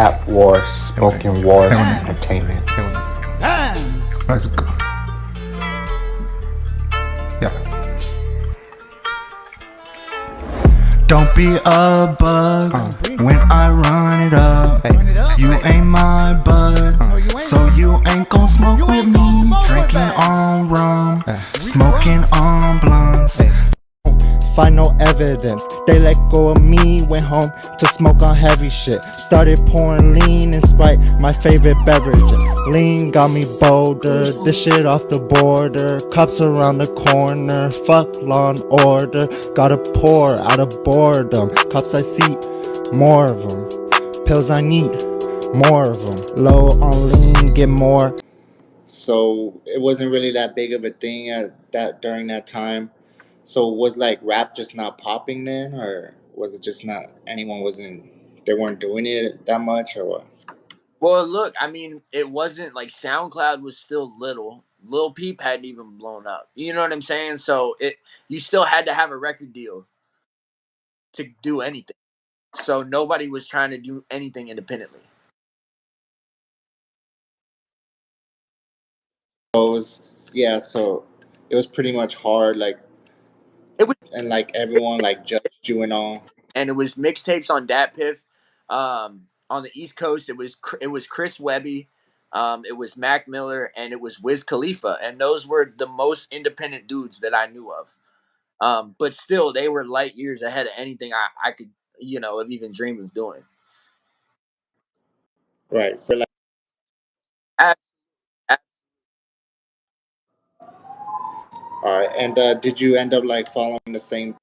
Rap wars, spoken wars, entertainment. Let's go. Yeah. Don't be a bug when I run it up. You ain't my bud, so you ain't gon' smoke with me. Drinking on rum, smoking on blunts. Find no evidence, they let go of me. Went home to smoke on heavy shit. Started pouring lean and Sprite, my favorite beverage. Lean got me bolder, this shit off the border. Cops around the corner, fuck law and order. Gotta pour out of boredom. Cops I see, more of them. Pills I need, more of them. Low on lean, get more. So it wasn't really that big of a thing at that during that time. So was like rap just not popping then, or was it just not anyone wasn't they weren't doing it that much, or what? Well, look, I mean, it wasn't like SoundCloud was still little. Lil Peep hadn't even blown up. You know what I'm saying? So you still had to have a record deal to do anything. So nobody was trying to do anything independently. So it was, yeah. So it was pretty much hard, like, It was, and like everyone like judged you and all. and it was mixtapes on Dat Piff. On the East Coast, it was Chris Webby, it was Mac Miller, and it was Wiz Khalifa, and those were the most independent dudes that I knew of. But still, they were light years ahead of anything I could, have even dreamed of doing. Right. So like, At, at all right. And did you end up like following the same?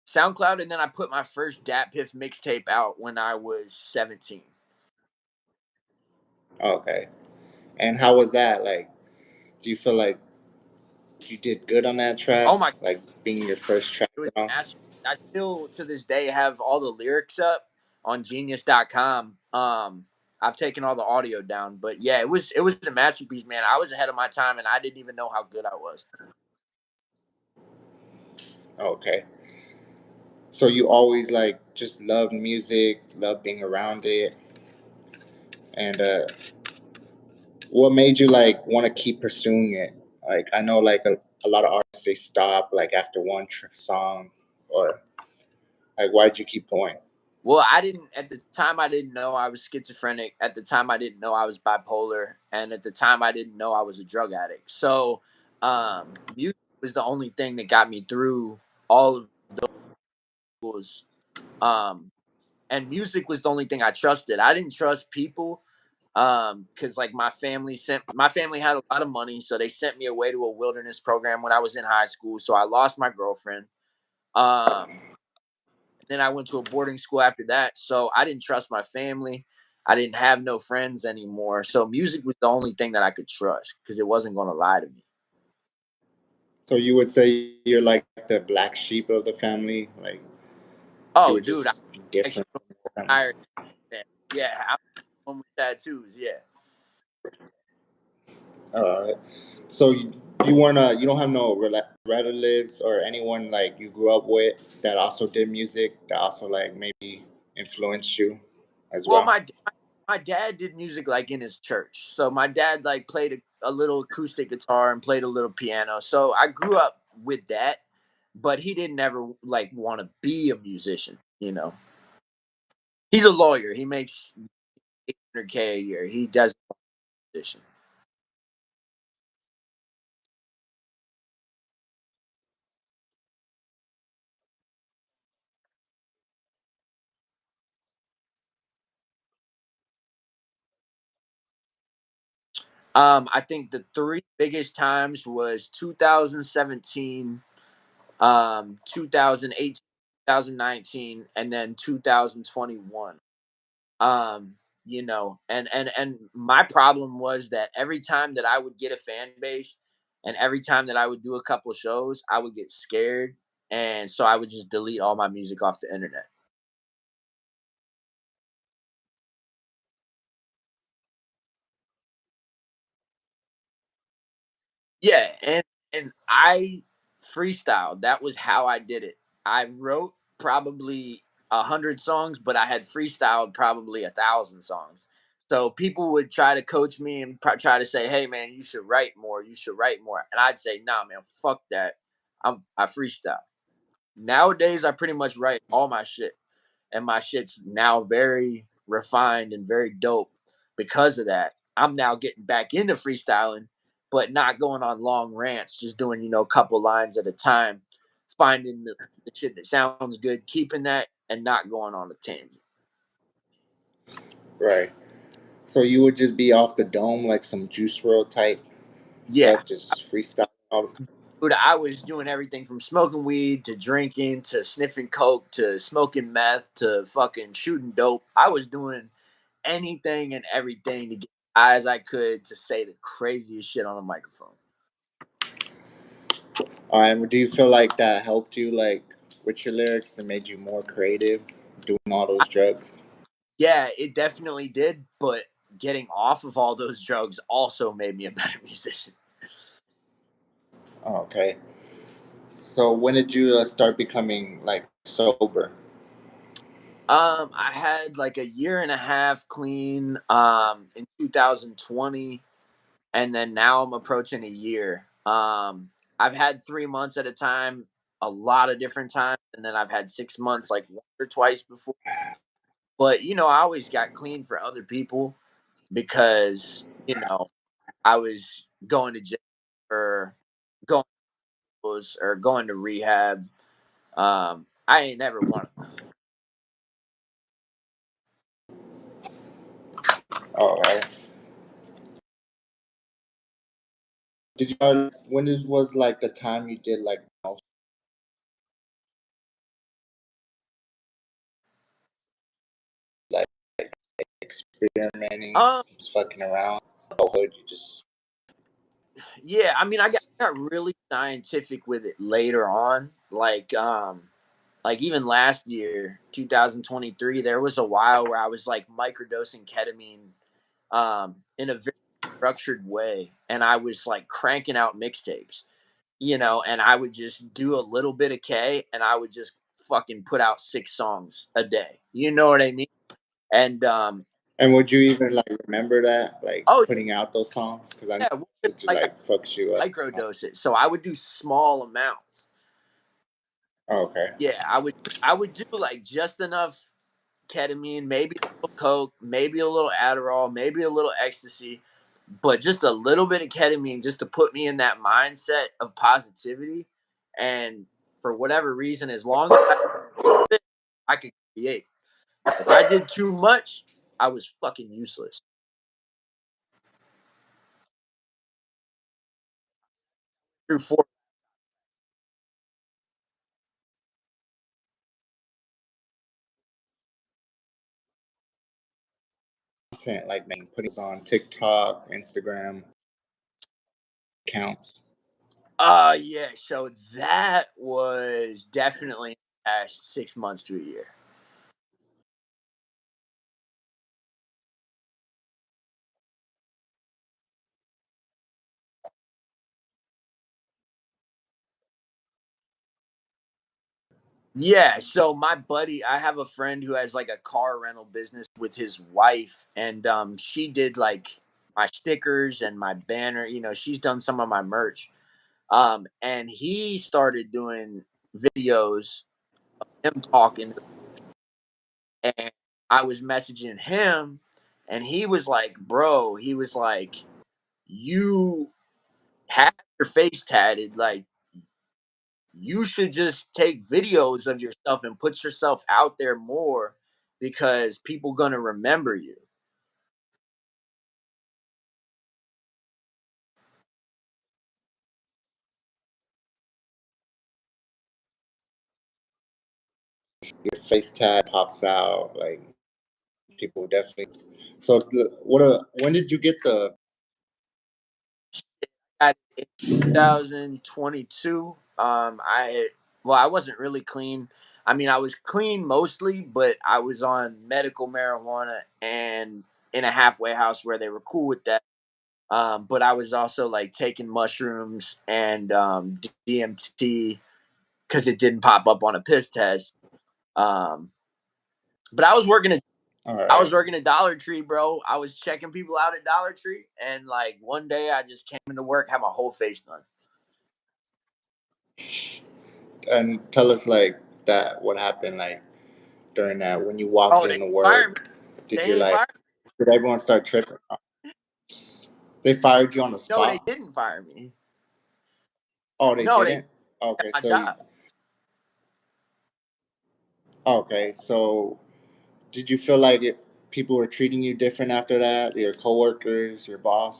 SoundCloud, and then I put my first Dat Piff mixtape out when I was 17. Okay. And how was that? Like, do you feel like you did good on that track? Oh my, Like being your first track it was and all? massive. I still to this day have all the lyrics up on genius.com. I've taken all the audio down, but yeah, it was a masterpiece, man. I was ahead of my time and I didn't even know how good I was. Okay. So you always like just loved music, loved being around it, and what made you like want to keep pursuing it? Like I know like a lot of artists they stop like after one song, or like why did you keep going? Well, I didn't at the time. I didn't know I was schizophrenic. At the time, I didn't know I was bipolar, and at the time, I didn't know I was a drug addict. So, music was the only thing that got me through all of those. Um, and music was the only thing I trusted. I didn't trust people, because like my family had a lot of money, so they sent me away to a wilderness program when I was in high school. So I lost my girlfriend. Um, Then I went to a boarding school after that. So I didn't trust my family. I didn't have no friends anymore. So music was the only thing that I could trust because it wasn't going to lie to me. So you would say you're like the black sheep of the family, like you Oh, were dude, I'm just different. extra tired. Yeah, I'm one with tattoos. Yeah. Uh, so you weren't you don't have no relatives or anyone like you grew up with that also did music that also like maybe influenced you as Well, well. my dad did music like in his church. So my dad like played a little acoustic guitar and played a little piano. So I grew up with that, but he didn't ever like want to be a musician. He's a lawyer. He makes 800K a year. He does musician. I think the three biggest times was 2017, 2018, 2019, and then 2021. And my problem was that every time that I would get a fan base and every time that I would do a couple shows, I would get scared. And so I would just delete all my music off the internet. Yeah, and I freestyle. That was how I did it. I wrote probably 100 songs, but I had freestyled probably 1,000 songs. So people would try to coach me and try to say, "Hey, man, you should write more. You should write more." And I'd say, "Nah, man, fuck that. I freestyle." Nowadays, I pretty much write all my shit, and my shit's now very refined and very dope because of that. I'm now getting back into freestyling, but not going on long rants, just doing, a couple lines at a time, finding the shit that sounds good, keeping that, and not going on a tangent. Right. So you would just be off the dome like some Juice World type Yeah. stuff, just freestyle. Dude, I was doing everything from smoking weed to drinking to sniffing coke to smoking meth to fucking shooting dope. I was doing anything and everything to get as high as I could to say the craziest shit on a microphone. Do you feel like that helped you, like, with your lyrics and made you more creative doing all those drugs? Yeah, it definitely did, but getting off of all those drugs also made me a better musician. Oh, okay. So when did you start becoming like sober? I had like a year and a half clean in 2020, and then now I'm approaching a year. I've had 3 months at a time, a lot of different times, and then I've had 6 months like once or twice before. But I always got clean for other people because I was going to jail or going or going to rehab. I ain't never wanted. All right. Did you? When it was like the time you did like most, like experimenting, Um, just fucking around, adulthood? You just yeah, I mean, I got really scientific with it later on, like even last year, 2023, there was a while where I was like microdosing ketamine, in a very structured way, and I was like cranking out mixtapes, and I would just do a little bit of K, and I would just fucking put out 6 songs a day. You know what I mean? And and would you even like remember that, like oh putting out those songs? Because I know yeah, well, it just like like fucks you up. microdose it. So I would do small amounts. Oh, okay. Yeah, I would do like just enough ketamine, maybe a little coke, maybe a little Adderall, maybe a little ecstasy, but just a little bit of ketamine just to put me in that mindset of positivity. And for whatever reason, as long as I could create. If I did too much, I was fucking useless. Through four. Content like making putting this on TikTok, Instagram accounts. Yeah. So that was definitely in the past 6 months to a year. Yeah, so my buddy, I have a friend who has like a car rental business with his wife, and she did like my stickers and my banner. She's done some of my merch. And he started doing videos, him talking, and I was messaging him, and he was like, "Bro," he was like, "You have your face tatted, like." You should just take videos of yourself and put yourself out there more because people gonna remember you. Your face tag pops out, like people definitely. So when did you get the? In 2022, I wasn't really clean. I mean, I was clean mostly, but I was on medical marijuana and in a halfway house where they were cool with that. But I was also like taking mushrooms and DMT because it didn't pop up on a piss test. Um, but All I right. was working at Dollar Tree, bro. I was checking people out at Dollar Tree, and like one day I just came into work, had my whole face done. And tell us like that. What happened like during that when you walked Oh, they into fired me. work? Did you They ain't like? fired. Did everyone start tripping? They fired you on the No, they spot. didn't fire me. Oh, they No, they didn't. Okay, my so job. okay, so did you feel like people were treating you different after that? Your coworkers, your boss,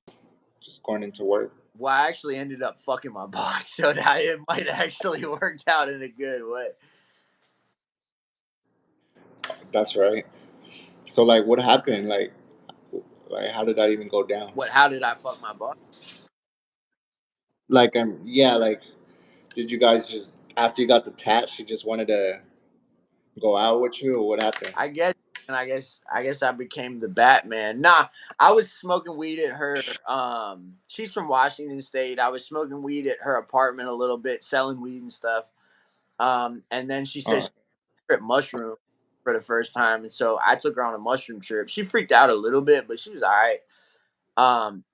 just going into work. Well, I actually ended up fucking my boss, so that it might actually worked out in a good way. That's right. So like, what happened? Like how did that even go down? What? How did I fuck my boss? Like, yeah, like, did you guys just after you got the tat, she just wanted to go out with you, or what happened? I guess, and I guess I became the Batman. Nah, I was smoking weed at her. She's from Washington State. I was smoking weed at her apartment a little bit, selling weed and stuff. And then she said Oh, she tripped mushroom for the first time, and so I took her on a mushroom trip. She freaked out a little bit, but she was all right.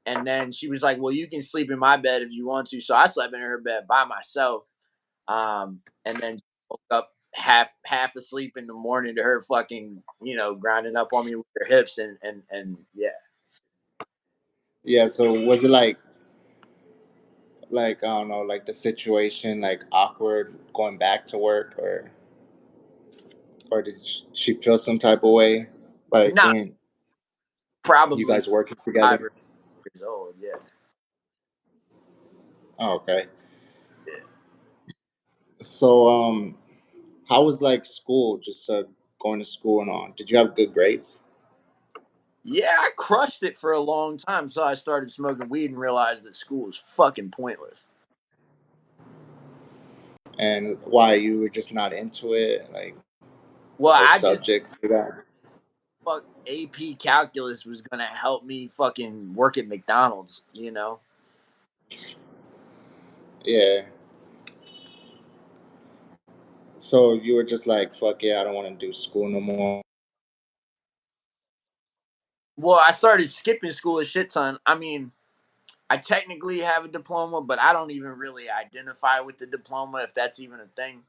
And then she was like, "Well, you can sleep in my bed if you want to." So I slept in her bed by myself. And then woke up half asleep in the morning to her fucking grinding up on me with her hips and yeah. yeah. So was it like I don't know, like the situation like awkward going back to work, or did she feel some type of way like Not when you probably guys working 5 together? or 6 years old. Yeah, Oh, okay. yeah, So how was like school? Just going to school and all. Did you have good grades? yeah. I crushed it for a long time, so I started smoking weed and realized that school was fucking pointless. And why you were just not into it, like the Well, whole I just subjects to that? fuck AP calculus was gonna help me fucking work at McDonald's. Yeah. So you were just like, fuck yeah, I don't want to do school no more. Well, I started skipping school a shit ton. I mean, I technically have a diploma, but I don't even really identify with the diploma if that's even a thing.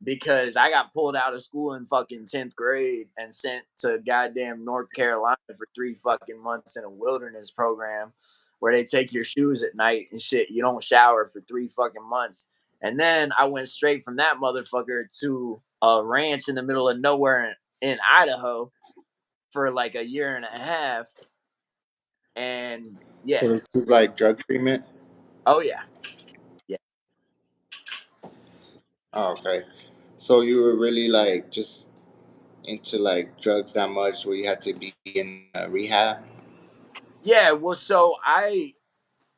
Because I got pulled out of school in fucking 10th grade and sent to goddamn North Carolina for 3 fucking months in a wilderness program where they take your shoes at night and shit. You don't shower for 3 fucking months. And then I went straight from that motherfucker to a ranch in the middle of nowhere in Idaho for like a year and a half. And So yeah. this is like drug treatment. Oh, yeah. Yeah. Oh, okay. So you were really like just into like drugs that much where you had to be in rehab? Yeah, well,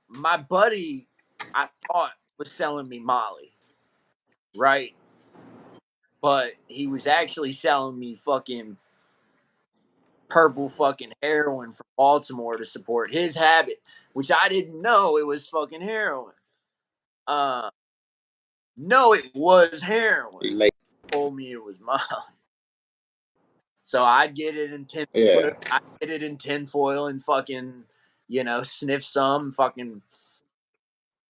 my buddy, I thought was selling me Molly, right? But he was actually selling me fucking purple fucking heroin from Baltimore to support his habit, which I didn't know it was fucking heroin. Uh, no, it was heroin. Like, Told me it was Molly. So I'd get it in tin, yeah. I get it in tinfoil and fucking, sniff some fucking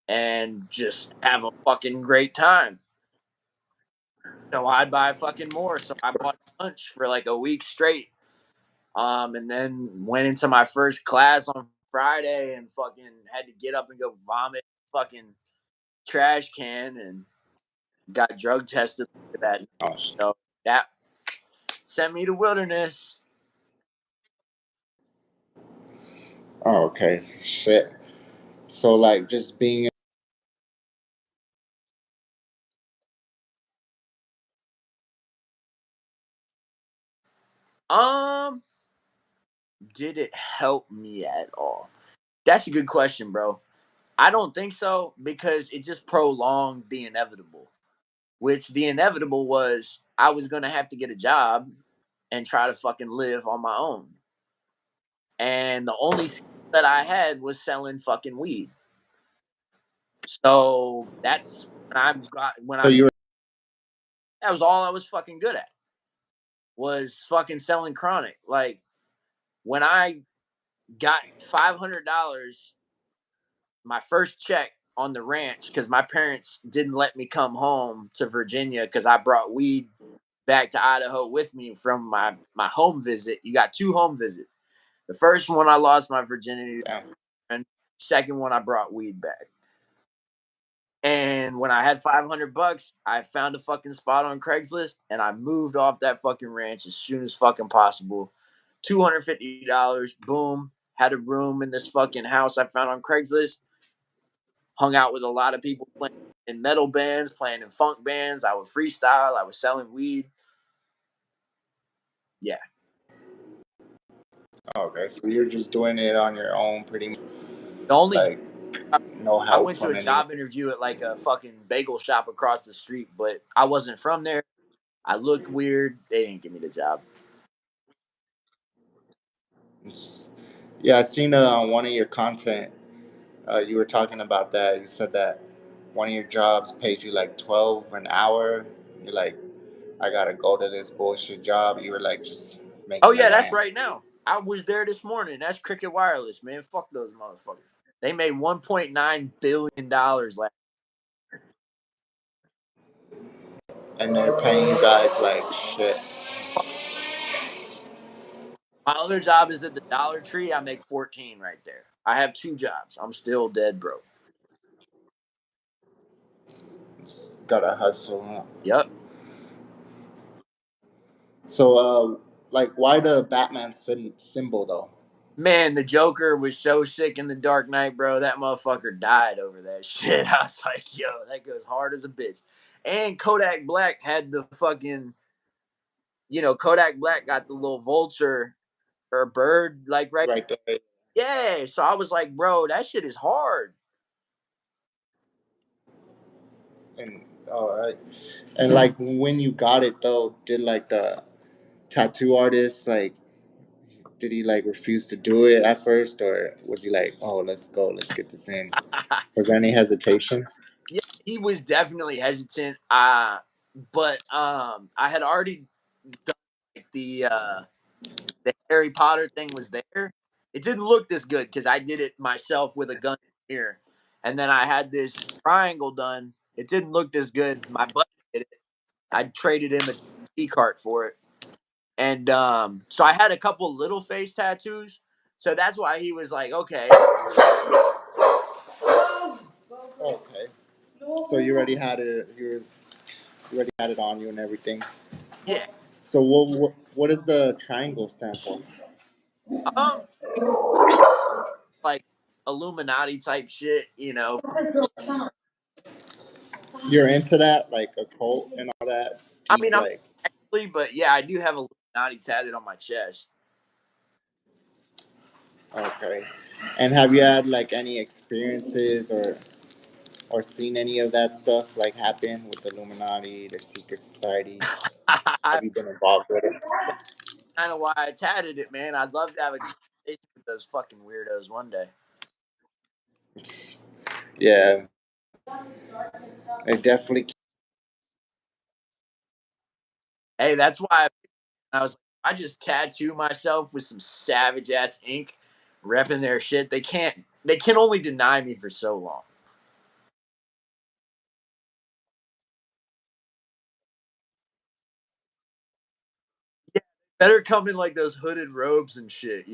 and just have a fucking great time. So I'd buy fucking more. So I bought lunch for like a week straight. And then went into my first class on Friday and fucking had to get up and go vomit fucking trash can and got drug tested for that. Oh, So that sent me to wilderness. oh, okay. Shit. So like just being Um, did it help me at all? That's a good question, bro. I don't think so because it just prolonged the inevitable. Which the inevitable was I was gonna have to get a job and try to fucking live on my own. And the only that I had was selling fucking weed. So that's when So I you were that was all I was fucking good at, was fucking selling chronic. Like when I got $500, my first check on the ranch, because my parents didn't let me come home to Virginia because I brought weed back to Idaho with me from my home visit. You got 2 home visits. The first one I lost my virginity, damn. and second one I brought weed back. And when I had $500, I found a fucking spot on Craigslist and I moved off that fucking ranch as soon as fucking possible. $250, boom. Had a room in this fucking house I found on Craigslist. Hung out with a lot of people playing in metal bands, playing in funk bands. I would freestyle. I was selling weed. Yeah. Okay, so you're just doing it on your own, pretty much, The only like no I help went to from a anyone. job interview at like a fucking bagel shop across the street, but I wasn't from there. I looked weird. They didn't give me the job. It's, yeah, I seen on one of your content. You were talking about that. You said that one of your jobs pays you like 12 an hour. You're like, I gotta go to this bullshit job. You were like just Oh making a yeah, that's land. right now. I was there this morning. That's Cricket Wireless, man. Fuck those motherfuckers. They made $1.9 billion last. And they're paying you guys like shit. My other job is at the Dollar Tree. I make 14 right there. I have 2 jobs. I'm still dead broke. It's gotta hustle. Huh? Yep. So, like, why the Batman symbol though? Man, the Joker was so sick in the Dark Knight, bro. That motherfucker died over that shit. I was like, yo, that goes hard as a bitch. And Kodak Black had the fucking, Kodak Black got the little vulture or bird, like right. Right there. Yeah. So I was like, bro, that shit is hard. And all right. And like when you got it though, did like the tattoo artist like did he like refuse to do it at first, or was he like, oh, let's go, let's get this in? Was there any hesitation? Yeah, he was definitely hesitant. But I had already done like the Harry Potter thing was there. It didn't look this good because I did it myself with a gun here, and then I had this triangle done. It didn't look this good. My buddy did it. I traded him a T cart for it, and so I had a couple little face tattoos. So that's why he was like, okay, Okay. So you already had it. You already had it on you and everything. yeah, So what does the triangle stand for? um, like Illuminati type shit. You're into that, like a cult and all that I deep, mean, I'm like actually, but yeah, I do have Illuminati tatted on my chest. okay. And have you had like any experiences or seen any of that stuff like happen with the Illuminati, the secret societies? Have you been involved with it? That's kind of why I tatted it, man. I'd love to have a conversation with those fucking weirdos one day. Yeah, it definitely. Hey, that's why I was like, I just tattoo myself with some savage ass ink, repping their shit. They can only deny me for so long. Yeah, better come in like those hooded robes and shit.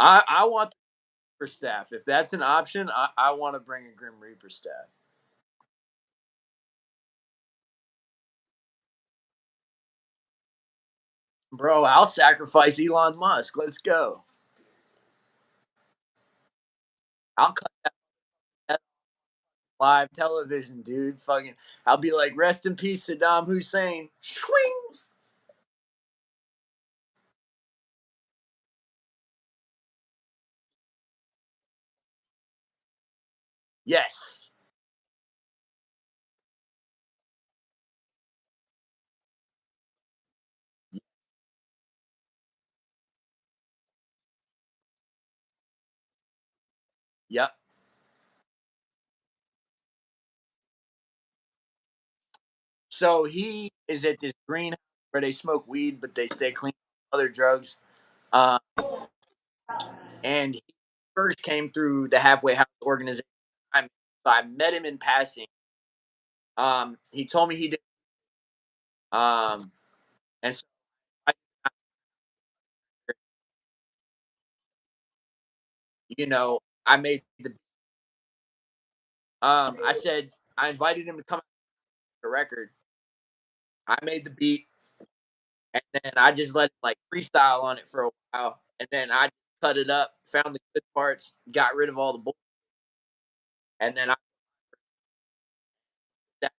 I want the Reaper staff. If that's an option, I want to bring a Grim Reaper staff. Bro, I'll sacrifice Elon Musk. Let's go. I'll cut that live television, dude. Fucking, I'll be like, rest in peace, Saddam Hussein. Swing. Yes. Yep. So he is at this greenhouse where they smoke weed, but they stay clean of other drugs. Um, and he first came through the Halfway House organization. I met him in passing. He told me he did. Um, and so I, I made the. I said I invited him to come out the record. I made the beat, and then I just let him like freestyle on it for a while, and then I cut it up, found the good parts, got rid of all the bull, and then that,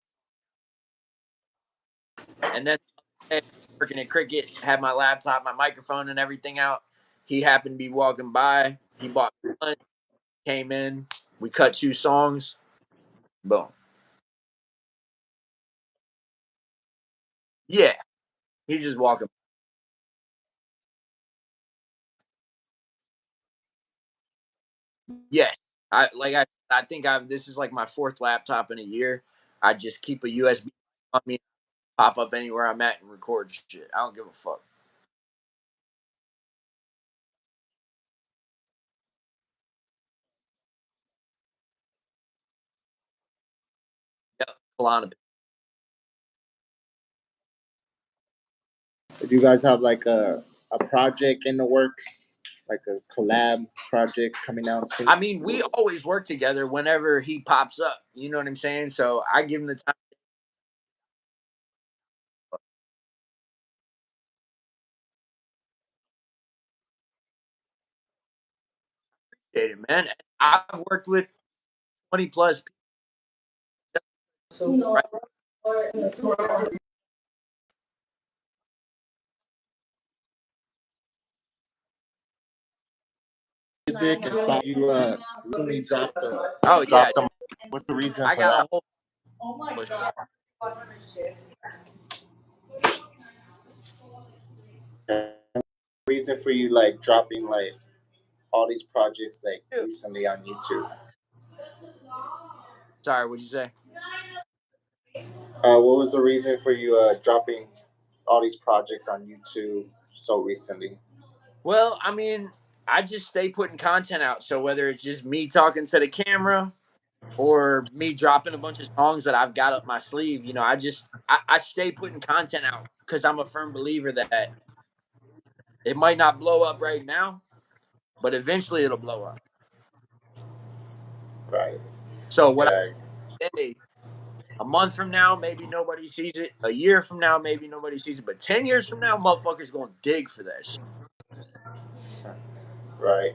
and then working at Cricket, had my laptop, my microphone, and everything out. He happened to be walking by. He bought lunch, came in. We cut 2 songs. Boom. Yeah, he's just walking. Yes, I think this is like my 4th laptop in a year. I just keep a USB on me, pop up anywhere I'm at, and record shit. I don't give a fuck. Yep, Solana. Do you guys have like a project in the works, like a collab project coming out soon? I mean, we always work together whenever he pops up. You know what I'm saying? So I give him the time. Appreciate it, man. I've worked with 20 plus people, right? Music and song you recently dropped. Oh yeah, Dropped them. What's the reason I for got that? a whole. Reason for you like dropping like all these projects like recently on YouTube? Sorry, what'd you say? What was the reason for you dropping all these projects on YouTube so recently? Well, I mean, I just stay putting content out. So whether it's just me talking to the camera or me dropping a bunch of songs that I've got up my sleeve, I stay putting content out because I'm a firm believer that it might not blow up right now, but eventually it'll blow up. Right. So what Yeah. I say, a month from now, maybe nobody sees it. A year from now, maybe nobody sees it. But 10 years from now, motherfuckers gonna dig for that shit. Right.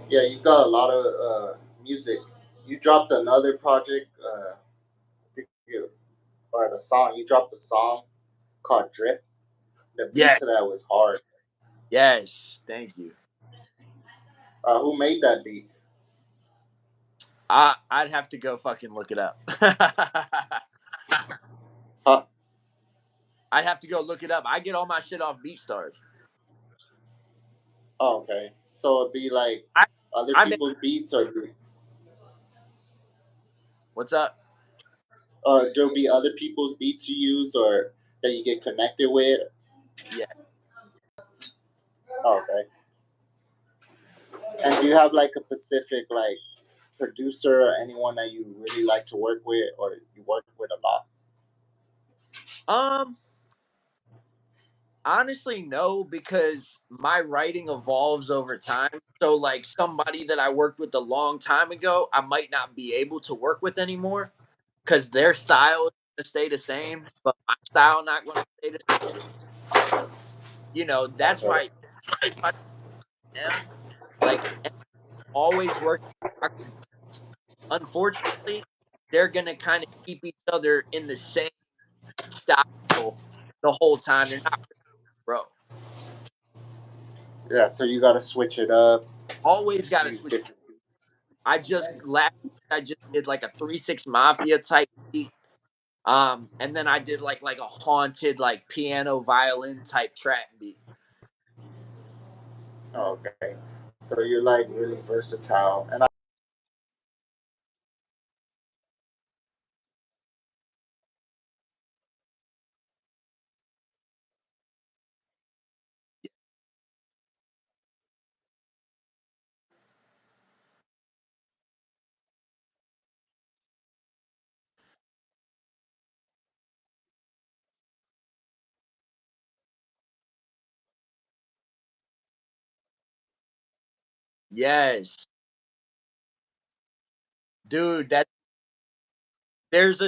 Yeah, you got a lot of music. You dropped another project. I think or the song. You dropped a song called "Drip." The beat Yeah. to that was hard. Yes. Thank you. Who made that beat? I'd have to go fucking look it up. Huh? I'd have to go look it up. I get all my shit off BeatStars. Oh, okay. So it'd be like I other I make, people's beats, or what's up? there'll be other people's beats you use, or that you get connected with. Yeah. Oh, okay. And do you have like a specific like producer or anyone that you really like to work with, or you work with a lot? Um. Honestly, no, because my writing evolves over time. So, like somebody that I worked with a long time ago, I might not be able to work with anymore because their style is going to stay the same, but my style not going to stay the same. That's That's right. why I am like always working. Unfortunately, they're going to kind of keep each other in the same style the whole time. They're not, bro. Yeah, so you got to switch it up. Always got to Use switch. different. I just did like a 3-6 Mafia type beat. And then I did like a haunted like piano violin type trap beat. Oh, okay. So you're like really versatile, and Yes, dude. There's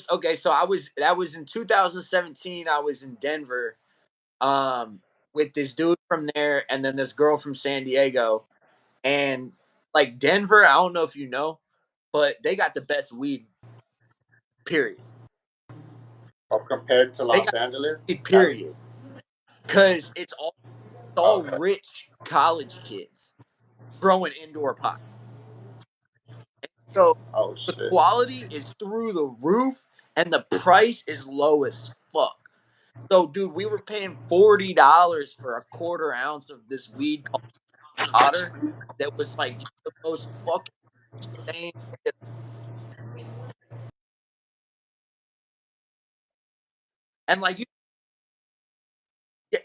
okay. So that was in 2017. I was in Denver, um, with this dude from there, and then this girl from San Diego, and like Denver. I don't know if you know, but they got the best weed. Period. compared to They Los got Angeles, weed. Cali. Period. Because it's all Okay. rich college kids growing indoor pot. So Oh the shit. quality is through the roof and the price is low as fuck. So, dude, we were paying $40 for a quarter ounce of this weed called otter that was like just the most fucking insane shit. And like yeah,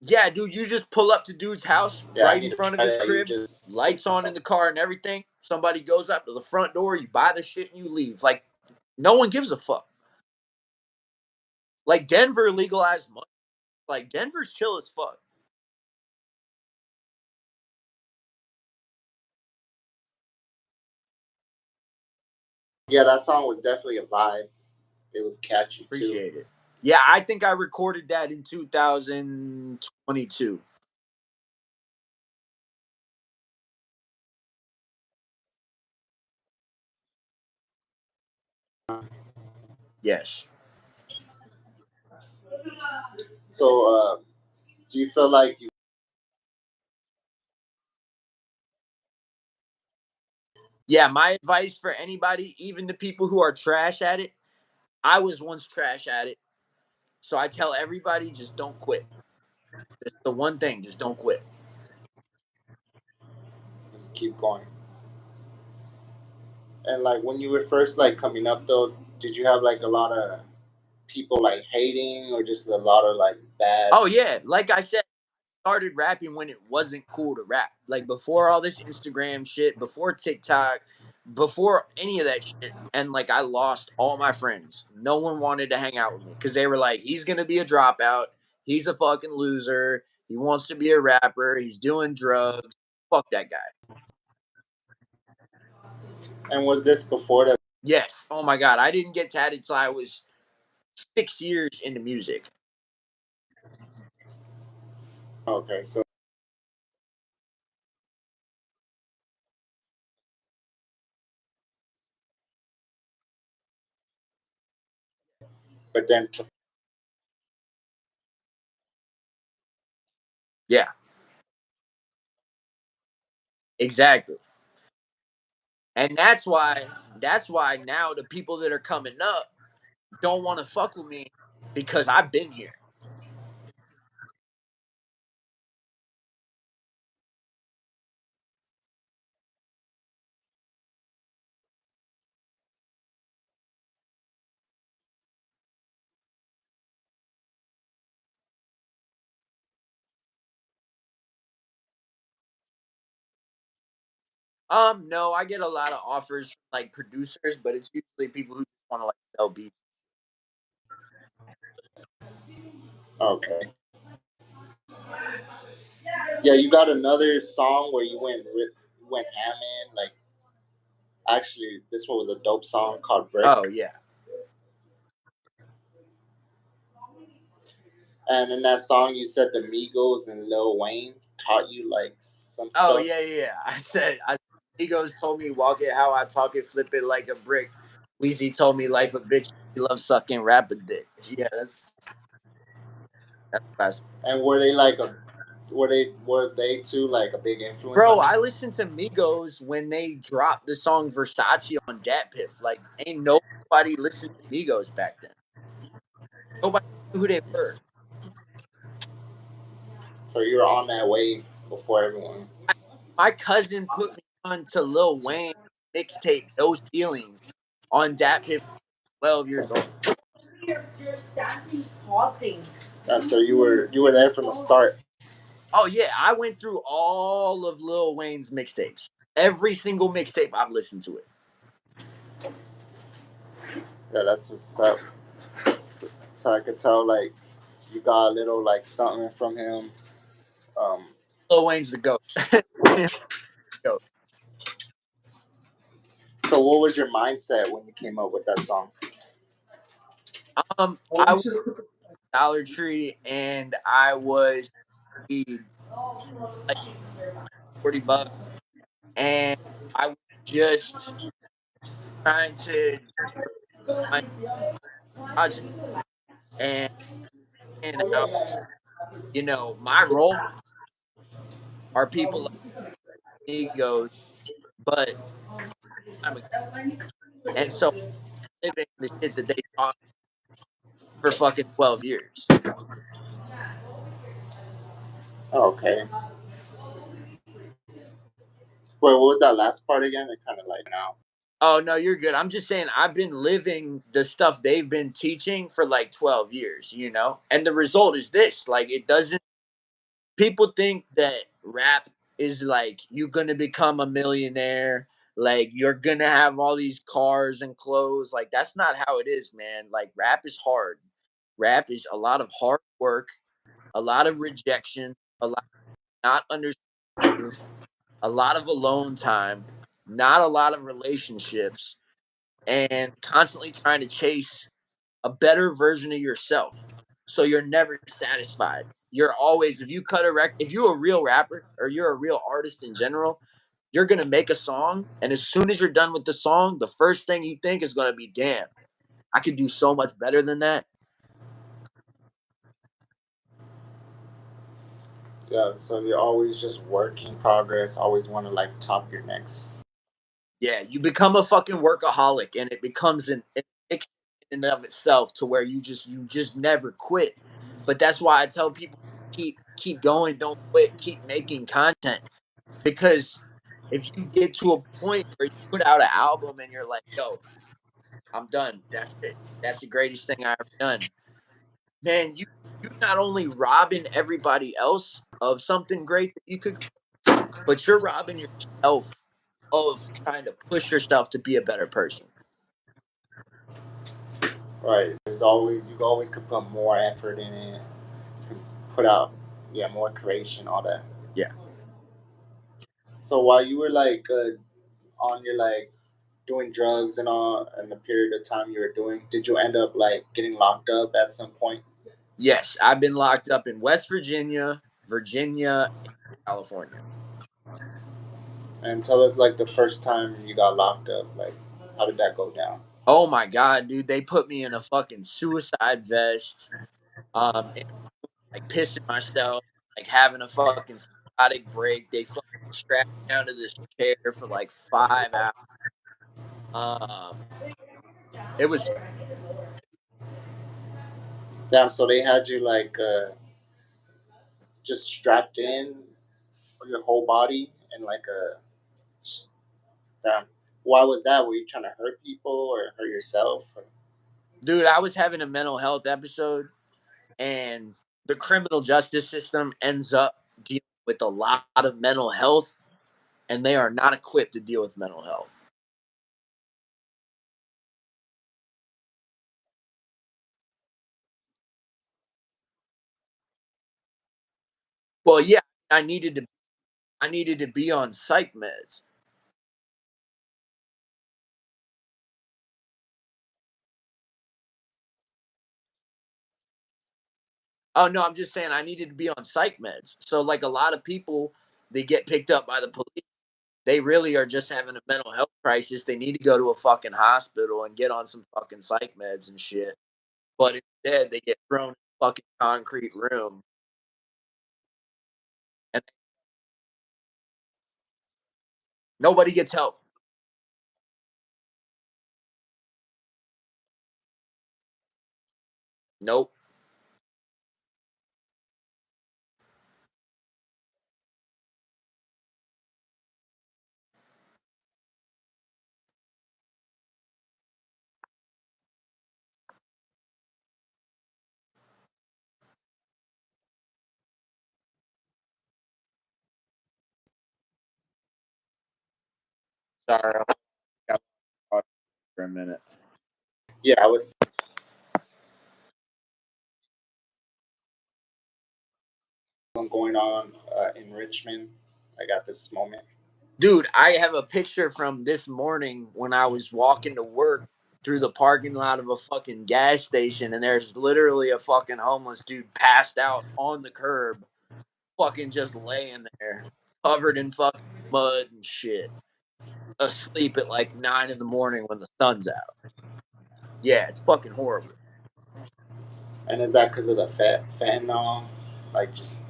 yeah, dude, you just pull up to dude's house Yeah, I right in need to front of try his that. You crib, just lights on in the car and everything. Somebody goes up to the front door, you buy the shit and you leave. Like no one gives a fuck. Like Denver legalized money. Like Denver's chill as fuck. yeah, that song was definitely a vibe. It was catchy too. Appreciate it. Yeah, I think I recorded that in 2022. Yes. So, do you feel like you? Yeah, my advice for anybody, even the people who are trash at it, I was once trash at it. So I tell everybody just don't quit. That's the one thing, just don't quit. Just keep going. And like when you were first like coming up though, did you have like a lot of people like hating or just a lot of like bad? Oh yeah, like I said, started rapping when it wasn't cool to rap. Like before all this Instagram shit, before TikTok, before any of that shit. And like I lost all my friends. No one wanted to hang out with me because they were like, he's gonna be a dropout. He's a fucking loser. He wants to be a rapper. He's doing drugs. Fuck that guy. And was this before that? Yes. Oh my god. I didn't get tatted till I was 6 years into music. Okay, so but then to, Yeah. Exactly. And that's why now the people that are coming up don't want to fuck with me because I've been here. No, I get a lot of offers from like producers, but it's usually people who just want to like sell beats. okay, yeah, you got another song where you went ham in like actually this one was a dope song called Brick. Oh yeah. And in that song, you said the Migos and Lil Wayne taught you like some Oh stuff. yeah, yeah, yeah. I said Egos told me walk it how I talk it, flip it like a brick. Weezy told me life a bitch. He loves sucking rapper dick. Yeah, that's what I said. And were they like a were they too like a big influence Bro, on I you? listened to Migos when they dropped the song Versace on Dat Piff. Like, ain't nobody listened to Migos back then. Nobody knew who they were. So you're on that wave. before everyone. My cousin put me on to Lil Wayne mixtape No Ceilings on Dat Piff 12 years old. So you were there from the start. Oh yeah, I went through all of Lil Wayne's mixtapes. Every single mixtape I've listened to it. Yeah, that's what's up. So I could tell like you got a little like something from him. Um, Lil Wayne's the goat. Goat. so what was your mindset when you came up with that song? I was Dollar Tree and I was paid like $40 and I was just trying to find a project and out. You know, my role models are people like egos, but I'm a, and so living the shit that they taught for fucking 12 years. Oh, okay. Wait, what was that last part again? It kind of like now. Oh no, you're good. I'm just saying I've been living the stuff they've been teaching for like 12 years, you know? And the result is this. Like it doesn't people think that rap is like you're going to become a millionaire, like you're going to have all these cars and clothes. Like that's not how it is, man. Like rap is hard. Rap is a lot of hard work, a lot of rejection, a lot of not understanding you, a lot of alone time, not a lot of relationships, and constantly trying to chase a better version of yourself. So you're never satisfied. You're always, if you cut a if you're a real rapper or you're a real artist in general, you're gonna make a song, and as soon as you're done with the song, the first thing you think is gonna be, "Damn, I could do so much better than that." Yeah, so you're always just working progress. Always want to like top your next. Yeah, you become a fucking workaholic, and it becomes an addiction in and of itself to where you just never quit. But that's why I tell people keep going, don't quit, keep making content because if you get to a point where you put out an album and you're like, "Yo, I'm done. That's it. That's the greatest thing I ever done," man, you not only robbing everybody else of something great that you could, but you're robbing yourself of trying to push yourself to be a better person. Right. There's always you always could put more effort in it. You can put out more creation, all that. Yeah. So while you were like on your like doing drugs and all, and the period of time you were doing, did you end up like getting locked up at some point? Yes, I've been locked up in West Virginia, Virginia, and California. And tell us like the first time you got locked up, like how did that go down? Oh my god, dude, they put me in a fucking suicide vest. And, like pissing myself, like having a fucking psychotic break. They fucking strapped me down to this chair for like 5 hours. Um, it was, Damn. So they had you like just strapped in for your whole body and like a damn. Why was that? Were you trying to hurt people or hurt yourself? Or... dude. I was having a mental health episode, and the criminal justice system ends up dealing with a lot of mental health, and they are not equipped to deal with mental health. Well, yeah, I needed to. I needed to be on psych meds. Oh no, I'm just saying I needed to be on psych meds. So like a lot of people, they get picked up by the police. They really are just having a mental health crisis. They need to go to a fucking hospital and get on some fucking psych meds and shit. But instead, they get thrown in a fucking concrete room and nobody gets help. Nope. Sorry, I got for a minute. Yeah, I was going on in Richmond. I got this moment. Dude, I have a picture from this morning when I was walking to work through the parking lot of a fucking gas station, and there's literally a fucking homeless dude passed out on the curb, fucking just laying there, covered in fucking mud and shit, asleep at like 9 in the morning when the sun's out. Yeah, it's fucking horrible. And is that because of the fentanyl? Like just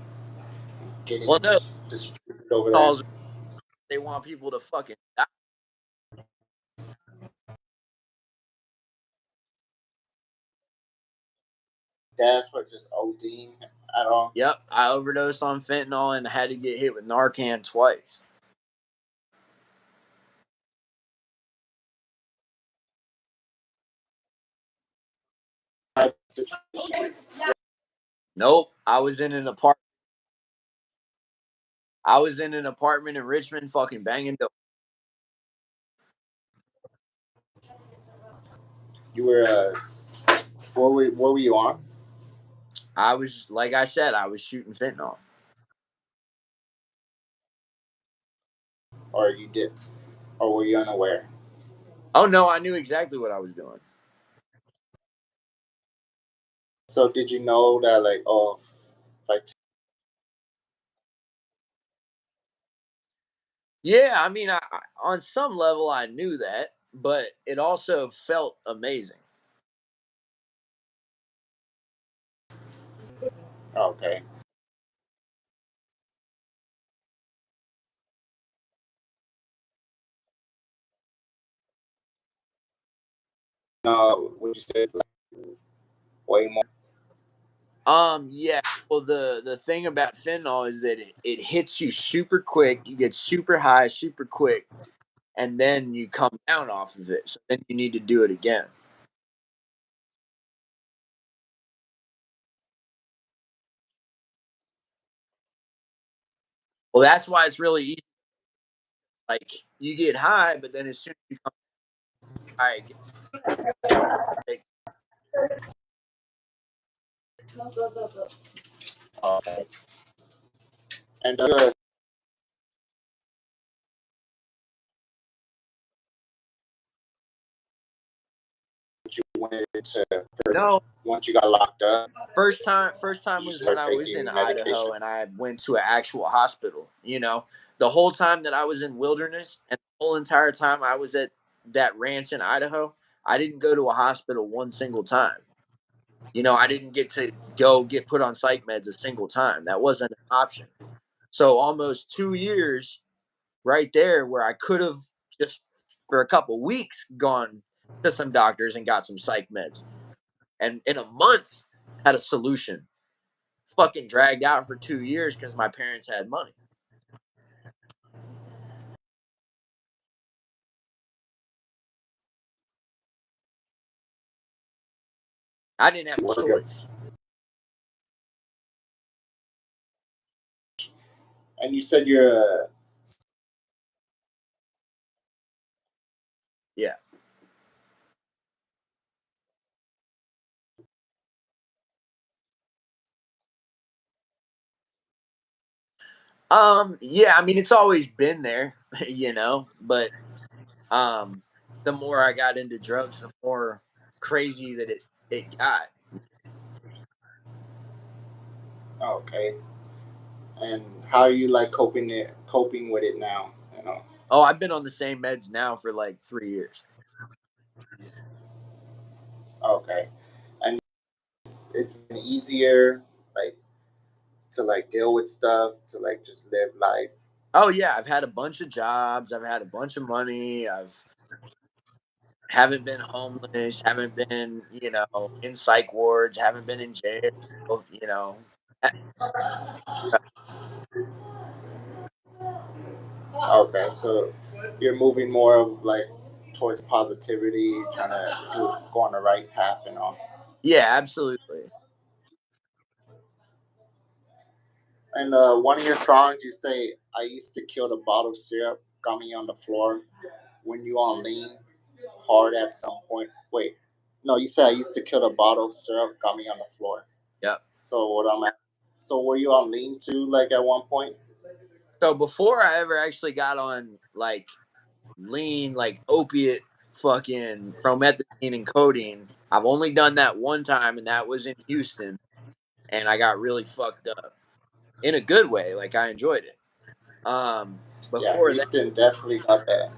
getting Well, no, distributed over there? calls they want people to fucking die. Death or just ODing at all? Yep, I overdosed on fentanyl and had to get hit with Narcan twice. Nope, I was in an apartment. I was in an apartment in Richmond, fucking banging dope. You were what were you on? I was, like I said, I was shooting fentanyl. Or you did, or were you unaware? Oh no, I knew exactly what I was doing. So did you know that like, oh, if I Yeah, I mean, on some level I knew that, but it also felt amazing. okay. No, would you say it's like way more? Yeah. Well, the thing about fentanyl is that it hits you super quick. You get super high super quick, and then you come down off of it. So then you need to do it again. Well, that's why it's really easy. Like you get high, but then as soon as you come high again, like, Okay. And you went to no. once you got locked up, First time you was when started I was in taking medication. Idaho and I went to an actual hospital. The whole time that I was in wilderness and the whole entire time I was at that ranch in Idaho, I didn't go to a hospital one single time. I didn't get to go get put on psych meds a single time. That wasn't an option. So almost 2 years right there where I could have just for a couple weeks gone to some doctors and got some psych meds. And in a month had a solution. Fucking dragged out for 2 years because my parents had money. I didn't have a choice. And you said you're a Yeah. Yeah, I mean it's always been there, but the more I got into drugs, the more crazy that it got. okay. And how are you like coping with it now? You know. Oh, I've been on the same meds now for like 3 years. Okay. And it's been easier, like to like deal with stuff, to like just live life. Oh yeah, I've had a bunch of jobs, I've had a bunch of money, I've haven't been homeless, haven't been, in psych wards, haven't been in jail, you know. Okay, so you're moving more of like towards positivity, trying to go on the right path and all. Yeah, absolutely. And one of your songs, you say, "I used to kill the bottle syrup, got me on the floor." when you on lean hard at some point. Wait, no, you said I used to kill the bottle of syrup, got me on the floor. Yep. So what I'm at, so were you on lean too, like at one point? So before I ever actually got on like lean, like opiate, fucking promethazine and codeine, I've only done that one time, and that was in Houston, and I got really fucked up in a good way. Like I enjoyed it. Yeah, Before that, Houston definitely got that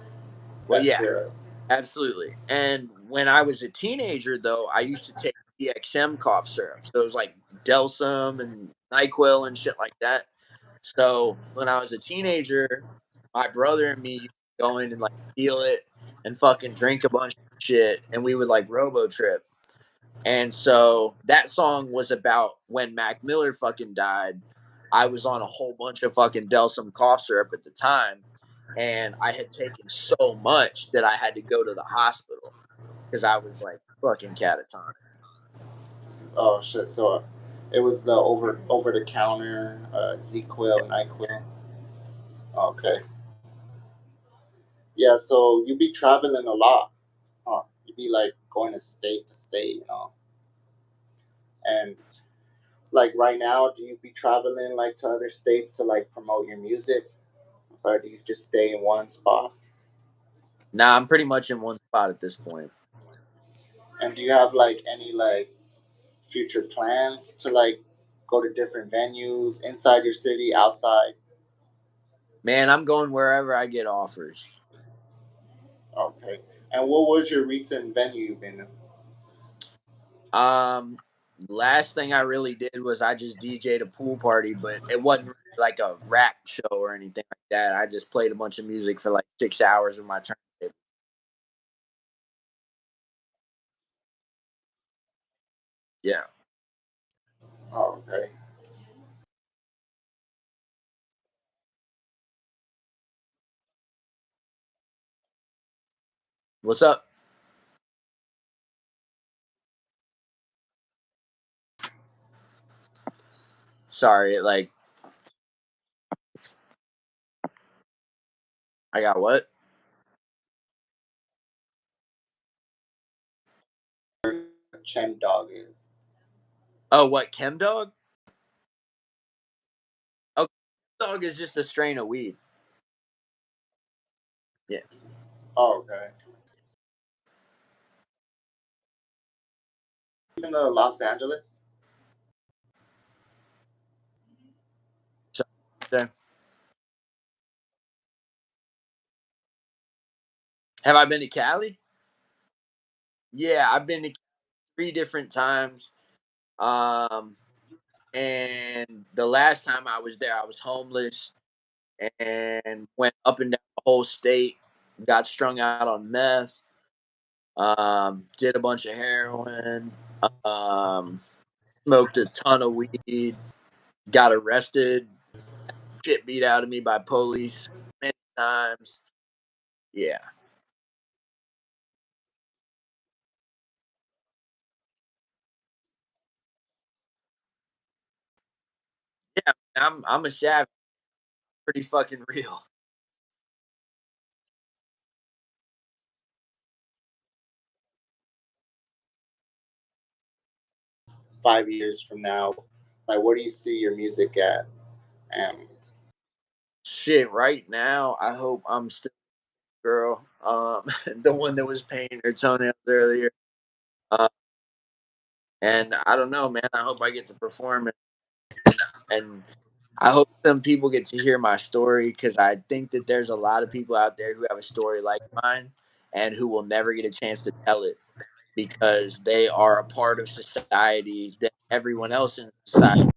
well, that yeah, syrup. absolutely. And when I was a teenager, though, I used to take DXM cough syrup. So it was like Delsum and NyQuil and shit like that. So when I was a teenager, my brother and me used to go in and like steal it and fucking drink a bunch of shit, and we would like robo trip. And so that song was about when Mac Miller fucking died. I was on a whole bunch of fucking Delsum cough syrup at the time, and I had taken so much that I had to go to the hospital because I was like fucking catatonic. Oh shit! So it was the over the counter Z-Quil, NyQuil. Okay. Yeah. So you be traveling a lot, huh? You be like going to state, and like right now, do you be traveling like to other states to like promote your music, or do you just stay in one spot? Now I'm pretty much in one spot at this point. And do you have like any like future plans to like go to different venues inside your city, outside? Man, I'm going wherever I get offers. Okay. And what was your recent venue you've been to? Um, Last thing I really did was I just DJ'd a pool party, but it wasn't really like a rap show or anything like that. I just played a bunch of music for like 6 hours with my turntable. Yeah. Oh, okay. What's up? Sorry, like I got what? Chen Dog is. Oh, what Chem Dog? Oh, Chem Dog is just a strain of weed. Yeah. Oh, okay. In Los Angeles? So, there. Have I been to Cali? Yeah, I've been to 3 different times. Um, and the last time I was there, I was homeless and went up and down the whole state. Got strung out on meth. Did a bunch of heroin. Um, Smoked a ton of weed. Got arrested. Shit beat out of me by police many times. Yeah, yeah. I'm a savage. Pretty fucking real. 5 years from now, like where do you see your music at? And Shit, right now, I hope I'm still a girl. The one that was painting her toenails earlier. Uh, and I don't know, man. I hope I get to perform and I hope some people get to hear my story because I think that there's a lot of people out there who have a story like mine and who will never get a chance to tell it because they are a part of society that everyone else in society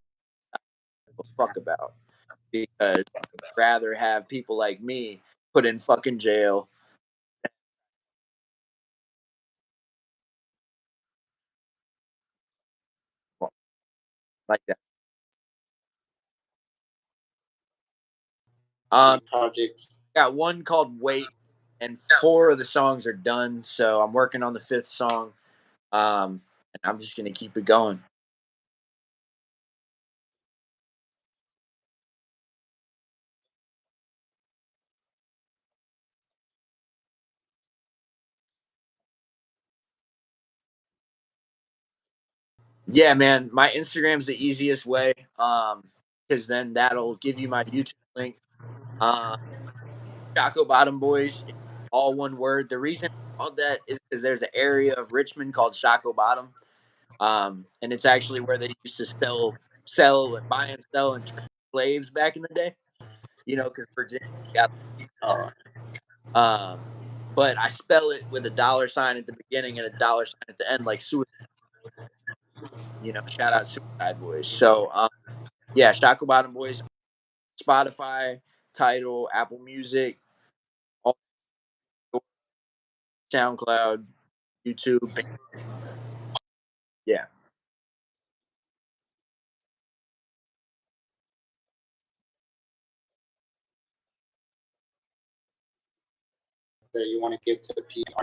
will fuck about. Because rather have people like me put in fucking jail like that. projects. Got one called Wait, and 4 of the songs are done. So I'm working on the 5th song. And I'm just gonna keep it going. Yeah, man. My Instagram's the easiest way. Because then that'll give you my YouTube link. Um, Choco Bottom Boys, all one word. The reason I called that is because there's an area of Richmond called Choco Bottom. And it's actually where they used to buy and sell and trade slaves back in the day. Because Virginia got. Um, but I spell it with a dollar sign at the beginning and a dollar sign at the end, like suicide. Shout out Suicide Boys. So, yeah, Shackle Bottom Boys, Spotify, Tidal, Apple Music, all, SoundCloud, YouTube. Yeah. that you want to give to the people?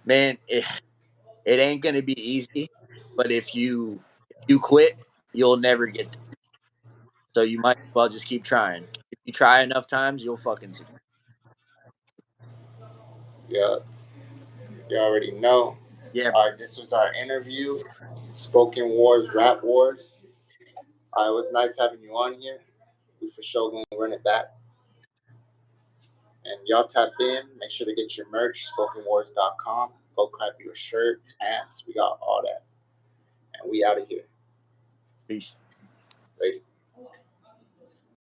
Man, it ain't gonna be easy, but if you quit, you'll never get there. So you might as well just keep trying. If you try enough times, you'll fucking succeed. Yeah, you already know. Yeah, All right, this was our interview, Spoken Wars, Rap Wars. It was nice having you on here. We for sure gonna run it back. And y'all tap in. Make sure to get your merch, spokenwars.com. Go grab your shirt, pants. We got all that. And we out of here. peace. Later.